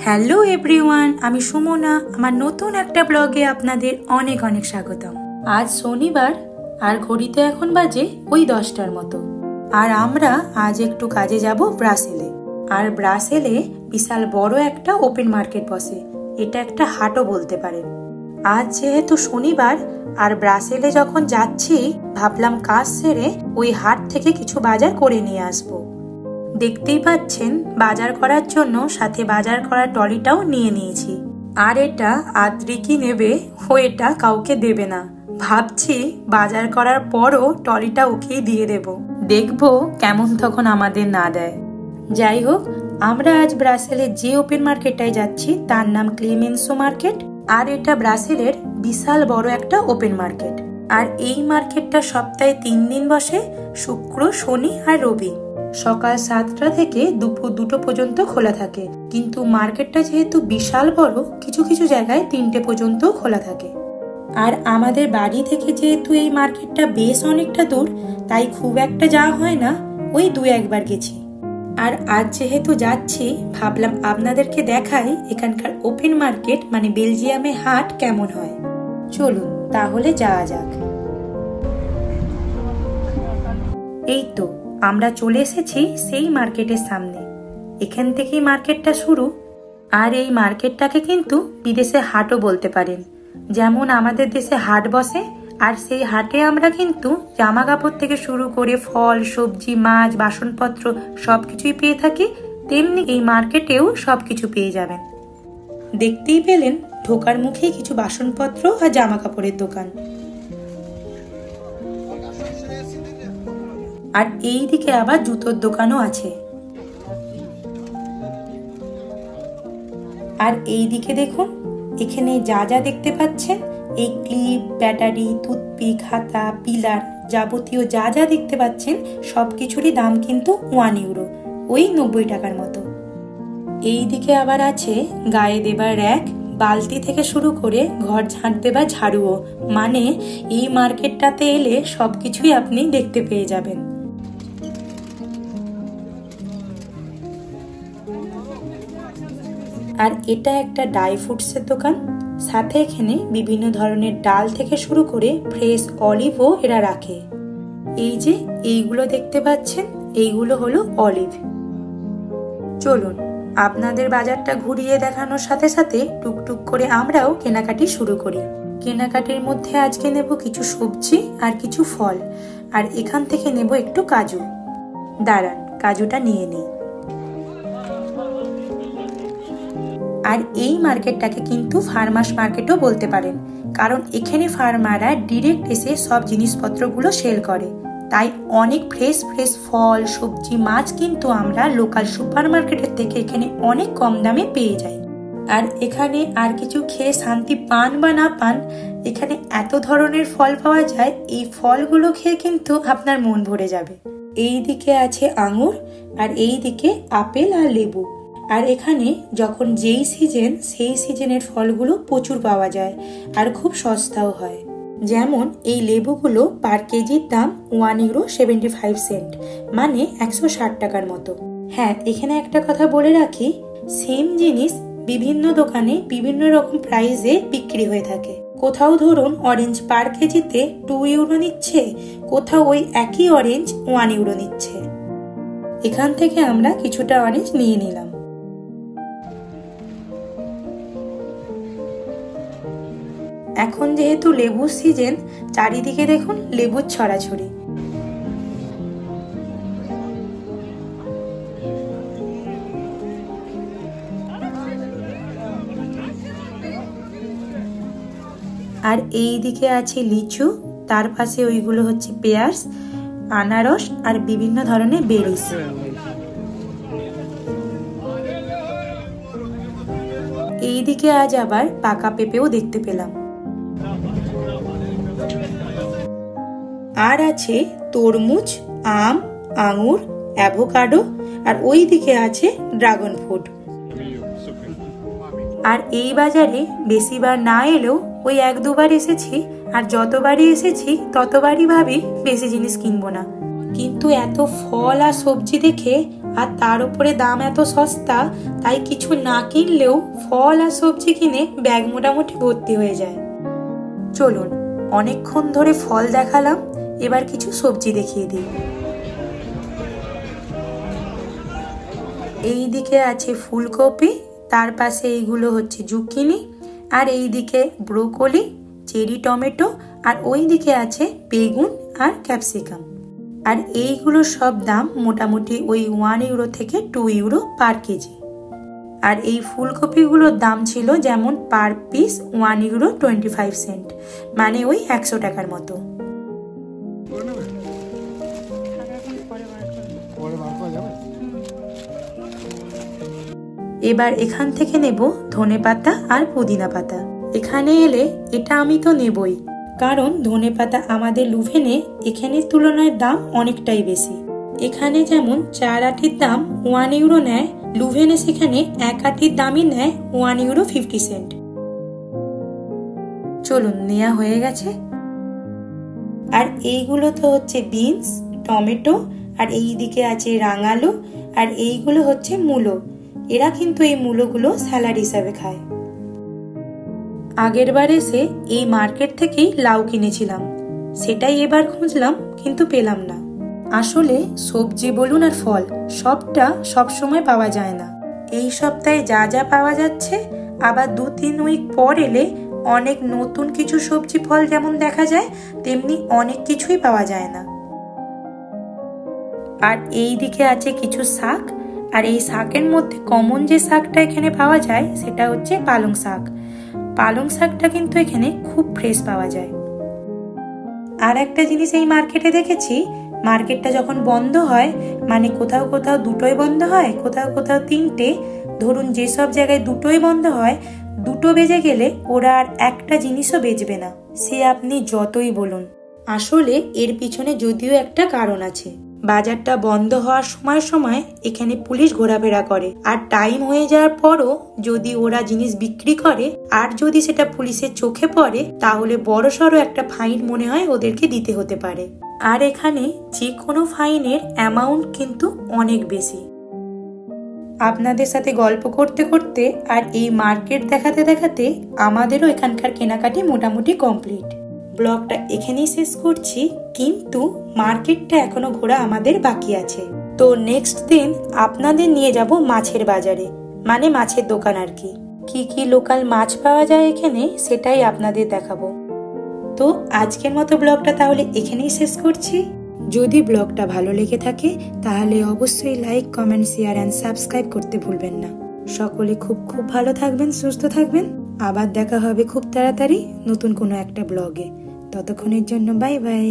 Hello everyone, আমি সুমনা। আমার নতুন একটা ব্লগে আপনাদের অনেক অনেক স্বাগতম। আজ শনিবার আর ঘড়িতে এখন বাজে ওই 10টার মতো। আর আমরা আজ একটু কাজে যাব ব্রাসেলে। আর ব্রাসেলে বিশাল বড় একটা ওপেন মার্কেট বসে, এটা একটা হাটও বলতে পারেন। আজ যেহেতু শনিবার আর ব্রাসেলে যখন যাচ্ছি, ভাবলাম কাজ সেরে ওই হাট থেকে কিছু বাজার করে নিয়ে আসবো। দেখতেই পাচ্ছেন বাজার করার জন্য সাথে বাজার করার ট্রলিটাও নিয়ে নিয়েছি। আর এটা আদ্রি কি নেবে, ও এটা কাউকে দেবে না। ভাবছি বাজার করার পরও ট্রলিটা ওকেই দিয়ে দেব, দেখবো কেমন তখন আমাদের না দেয়। যাই হোক, আমরা আজ ব্রাসেলের যে ওপেন মার্কেটটায় যাচ্ছি তার নাম ক্লেমেন্সো মার্কেট। আর এটা ব্রাসেলের বিশাল বড় একটা ওপেন মার্কেট। আর এই মার্কেটটা সপ্তাহে 3 দিন বসে, শুক্র, শনি আর রবি। সকাল 7টা থেকে দুপুর 2টো পর্যন্ত খোলা থাকে। কিন্তু মার্কেটটা যেহেতু বিশাল বড়, কিছু কিছু জায়গায় 3টে পর্যন্ত খোলা থাকে। আর আমাদের বাড়ি থেকে যেহেতু এই মার্কেটটা বেশ অনেকটা দূর, তাই খুব একটা যাওয়া হয় না, ওই 2-1বার গেছি। আর আজ যেহেতু যাচ্ছি, ভাবলাম আপনাদেরকে দেখাই এখানকার ওপেন মার্কেট মানে বেলজিয়ামে হাট কেমন হয়। চলুন তাহলে যাওয়া যাক। এই তো আমরা চলে এসেছি সেই মার্কেটের সামনে। এখান থেকেই মার্কেটটা শুরু। আর এই মার্কেটটাকে কিন্তু বিদেশে হাটও বলতে পারেন। যেমন আমাদের দেশে হাট বসে, আর সেই হাটে আমরা কিন্তু জামা কাপড় থেকে শুরু করে ফল, সবজি, মাছ, বাসনপত্র সবকিছুই পেয়ে থাকি, তেমনি এই মার্কেটেও সবকিছু পেয়ে যাবেন। দেখতেই পেলেন ঢোকার মুখেই কিছু বাসনপত্র আর জামা কাপড়ের দোকান। আর এই দিকে আবার জুতোর দোকানও আছে। আর এই দিকে দেখুন, এখানে যা যা দেখতে পাচ্ছেন, এই ক্লিপ, ব্যাটারি, টুথপিক, হাতা, পিলার, যাবতীয় যা যা দেখতে পাচ্ছেন সবকিছুরই দাম কিন্তু 1 ইউরো, ওই 90 টাকার মতো। এই দিকে আবার আছে গায়ে দেবার র্যাক, বালতি থেকে শুরু করে ঘর ঝাঁট দেবার ঝাড়ুও। মানে এই মার্কেটটাতে এলে সবকিছুই আপনি দেখতে পেয়ে যাবেন। আর এটা একটা ড্রাই ফ্রুটসের দোকান। সাথে এখানে বিভিন্ন ধরনের ডাল থেকে শুরু করে ফ্রেশ অলিভও এরা রাখে। এই যে এইগুলো দেখতে পাচ্ছেন, এইগুলো হলো অলিভ। চলুন আপনাদের বাজারটা ঘুরিয়ে দেখানোর সাথে সাথে টুকটুক করে আমরাও কেনাকাটি শুরু করি। কেনাকাটির মধ্যে আজকে নেব কিছু সবজি আর কিছু ফল। আর এখান থেকে নেব একটু কাজু। দাঁড়ান, কাজুটা নিয়ে নিই। আর এই মার্কেটটাকে কিন্তু ফার্মার্স মার্কেটও বলতে পারেন, কারণ এখানে ফার্মাররা ডিরেক্ট এসে সব জিনিসপত্রগুলো সেল করে। তাই অনেক ফ্রেশ ফ্রেশ ফল, সবজি, মাছ কিন্তু আমরা লোকাল সুপার মার্কেটের থেকে এখানে অনেক কম দামে পেয়ে যাই। আর এখানে আর কিছু খেয়ে শান্তি পান বা না পান, এখানে এত ধরনের ফল পাওয়া যায়, এই ফলগুলো খেয়ে কিন্তু আপনার মন ভরে যাবে। এই দিকে আছে আঙুর, আর এই দিকে আপেল আর লেবু। আর এখানে যখন যেই সিজন, সেই সিজনের ফলগুলো প্রচুর পাওয়া যায় আর খুব সস্তাও হয়। যেমন এই লেবুগুলো পার কেজির দাম 1.75 ইউরো, মানে 160 টাকার মতো। হ্যাঁ, এখানে একটা কথা বলে রাখি, সেম জিনিস বিভিন্ন দোকানে বিভিন্ন রকম প্রাইসে বিক্রি হয়ে থাকে। কোথাও ধরুন অরেঞ্জ পার কেজিতে 2 ইউরো নিচ্ছে, কোথাও ওই একই অরেঞ্জ 1 ইউরো নিচ্ছে। এখান থেকে আমরা কিছুটা অরেঞ্জ নিয়ে নিলাম। এখন যেহেতু লেবুর সিজন, চারিদিকে দেখুন লেবুর ছড়াছড়ি। আর এই দিকে আছে লিচু, তার পাশে ওইগুলো হচ্ছে পেয়ার্স, আনারস আর বিভিন্ন ধরনের বেরিস। এই দিকে আজ আবার পাকা পেঁপেও দেখতে পেলাম। আর আছে তরমুজ, আম, আঙুর, অ্যাভোকাডো, আর ওই দিকে আছে ড্রাগন ফ্রুট। আর এই বাজারে বেশিবার না এলেও ওই 1-2বার এসেছি, আর যতবারই এসেছি ততবারই ভাবি বেশি জিনিস কিনবো না। কিন্তু এত ফল আর সবজি দেখে আর তার উপরে দাম এত সস্তা, তাই কিছু না কিনলেও ফল আর সবজি কিনে ব্যাগ মোটামুটি ভর্তি হয়ে যায়। চলুন, অনেকক্ষণ ধরে ফল দেখালাম, এবার কিছু সবজি দেখিয়ে দিই। এই দিকে আছে ফুলকপি, তার পাশে এইগুলো হচ্ছে জুকিনি, আর এই দিকে ব্রোকলি, চেরি টমেটো, আর ওই দিকে আছে বেগুন আর ক্যাপসিকাম। আর এইগুলো সব দাম মোটামুটি ওই 1 ইউরো থেকে 2 ইউরো পার কেজি। আর এই ফুলকপিগুলোর দাম ছিল যেমন পার পিস 1 ইউরো 25 সেন্ট, মানে ওই 100 টাকার মতো। এবার এখান থেকে নেব ধনেপাতা আর পুদিনা পাতা। এখানে এলে এটা আমি তো নেবই, কারণ ধনেপাতা আমাদের লুভেনে এখানের তুলনায় দাম অনেকটাই বেশি। এখানে যেমন 4 আটির দাম 1 ইউরো নেয়, লুভেনে সেখানে 1 আটির দামই নেয় 1 ইউরো 50 সেন্ট। চলুন, নেওয়া হয়ে গেছে। আর এইগুলো তো হচ্ছে বিনস, টমেটো, আর এই দিকে আছে রাঙালু, আর এইগুলো হচ্ছে মূলো। এরা কিন্তু এই মূলোগুলো স্যালাড হিসাবে খায়। আগের বার এসে এই মার্কেট থেকেই লাউ কিনেছিলাম, সেটাই এবার খুঁজলাম কিন্তু পেলাম না। আসলে সবজি বলুন আর ফল সবটা সবসময় পাওয়া যায় না। এই সপ্তাহে যা যা পাওয়া যাচ্ছে, আবার 2-3 উইক পর এলে অনেক নতুন কিছু সবজি ফল যেমন দেখা যায়, তেমনি অনেক কিছুই পাওয়া যায় না। আর এই দিকে আছে কিছু শাক, আর এই শাকের মধ্যে কমন যে শাকটা এখানে পাওয়া যায় সেটা হচ্ছে পালং শাক। পালং শাকটা কিন্তু এখানে খুব ফ্রেশ পাওয়া যায়। আর একটা জিনিস এই মার্কেটে দেখেছি, মার্কেটটা যখন বন্ধ হয়, মানে কোথাও কোথাও 2টোই বন্ধ হয়, কোথাও কোথাও 3টে, ধরুন যেসব জায়গায় 2টোই বন্ধ হয়, 2টো বেজে গেলে ওরা আর একটা জিনিসও বেচবে না, সে আপনি যতই বলুন। আসলে এর পিছনে যদিও একটা কারণ আছে। বাজারটা বন্ধ হওয়ার সময় সময় এখানে পুলিশ ঘোরাফেরা করে, আর টাইম হয়ে যাওয়ার পরও যদি ওরা জিনিস বিক্রি করে আর যদি সেটা পুলিশের চোখে পড়ে, তাহলে বড়সড় একটা ফাইন মনে হয় ওদেরকে দিতে হতে পারে। আর এখানে যে কোনো ফাইনের অ্যামাউন্ট কিন্তু অনেক বেশি। আপনাদের সাথে গল্প করতে করতে আর এই মার্কেট দেখাতে দেখাতে আমাদেরও এখানকার কেনাকাটি মোটামুটি কমপ্লিট। ব্লগটা এখানেই শেষ করছি, কিন্তু মার্কেটটা এখনো ঘোরা আমাদের বাকি আছে। তো নেক্সট দিন আপনাদের নিয়ে যাব মাছের বাজারে, মানে মাছের দোকান আর কি। কি কি লোকাল মাছ পাওয়া যায় এখানে সেটাই আপনাদের দেখাবো। তো আজকের মতো ব্লগটা তাহলে এখানেই শেষ করছি। যদি ব্লগটা ভালো লেগে থাকে তাহলে অবশ্যই like, comment, share and subscribe করতে ভুলবেন না। সকলে খুব খুব ভালো থাকবেন, সুস্থ থাকবেন। আবার দেখা হবে খুব তাড়াতাড়ি নতুন কোনো একটা ব্লগে। ততক্ষণের জন্য বাই বাই।